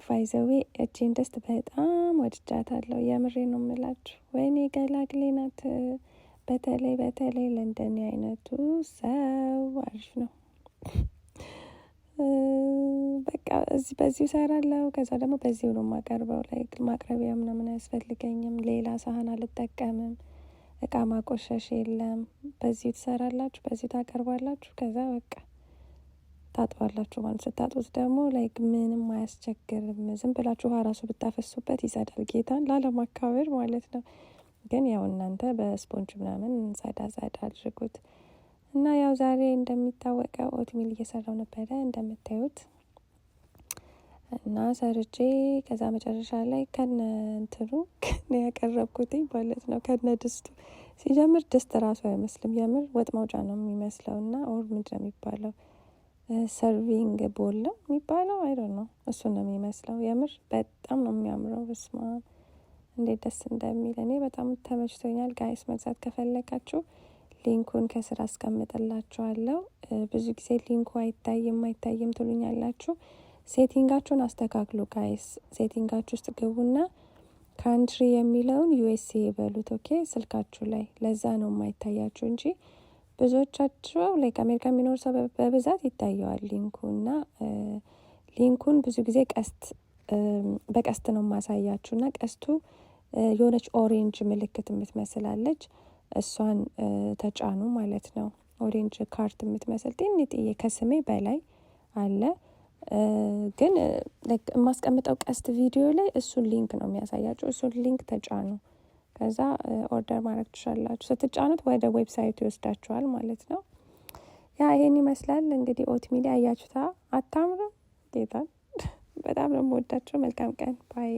ፋይዘዌ እቺን ድስት በጣም ወድጃታለሁ። የምሬ ነው የምላችሁ። ወይኔ ገላግሌ ናት። በተለይ ለእንደኔ አይነቱ ሰው አሪፍ ነው። በቃ በዚሁ እሰራለሁ። ከዛ ደግሞ በዚሁ ነው የማቀርበው። ላይክ ማቅረቢያ ምናምን አያስፈልገኝም። ሌላ ሳህን አልጠቀምም። እቃ ማቆሸሽ የለም። በዚሁ ትሰራላችሁ፣ በዚሁ ታቀርባላችሁ። ከዛ በቃ ታጥባላችሁ ማለት ስታጥቡት ደግሞ ላይክ ምንም አያስቸግርም። ዝም ብላችሁ ውሃ ራሱ ብታፈሱበት ይጸዳል። ጌታን ላለማካበር ማለት ነው። ግን ያው እናንተ በስፖንጅ ምናምን ጸዳ አድርጉት። እና ያው ዛሬ እንደሚታወቀው ኦትሚል እየሰራው ነበረ እንደምታዩት። እና ሰርቼ ከዛ መጨረሻ ላይ ከነ እንትኑ ያቀረብኩትኝ ማለት ነው። ከነ ድስቱ ሲጀምር ድስት ራሱ አይመስልም። የምር ወጥ ማውጫ ነው የሚመስለው። እና ኦር ምንድን ነው የሚባለው? ሰርቪንግ ቦል ነው የሚባለው። አይ ዶንት ኖ። እሱን ነው የሚመስለው። የምር በጣም ነው የሚያምረው። በስመ አብ እንዴት ደስ እንደሚል። እኔ በጣም ተመችቶኛል። ጋይስ መግዛት ከፈለጋችሁ ሊንኩን ከስራ አስቀምጥላችኋለሁ። ብዙ ጊዜ ሊንኩ አይታይም ትሉኛላችሁ። ሴቲንጋችሁን አስተካክሉ ጋይስ። ሴቲንጋችሁ ውስጥ ግቡና ካንትሪ የሚለውን ዩኤስኤ በሉት። ኦኬ ስልካችሁ ላይ ለዛ ነው የማይታያችሁ እንጂ ብዙዎቻችሁ ላይ ከአሜሪካ የሚኖር ሰው በብዛት ይታየዋል ሊንኩ። እና ሊንኩን ብዙ ጊዜ በቀስት ነው የማሳያችሁ። እና ቀስቱ የሆነች ኦሬንጅ ምልክት የምትመስላለች እሷን ተጫኑ ማለት ነው። ኦሬንጅ ካርት የምትመስል ጥዬ ከስሜ በላይ አለ። ግን የማስቀምጠው ቀስት ቪዲዮ ላይ እሱን ሊንክ ነው የሚያሳያችሁ። እሱን ሊንክ ተጫኑ። ከዛ ኦርደር ማድረግ ትችላላችሁ። ስትጫኑት ወደ ዌብሳይቱ ይወስዳችኋል ማለት ነው። ያ ይሄን ይመስላል እንግዲህ ኦትሚል አያችሁታ። አታምርም? ጌታን በጣም ነው የምወዳቸው። መልካም ቀን ባይ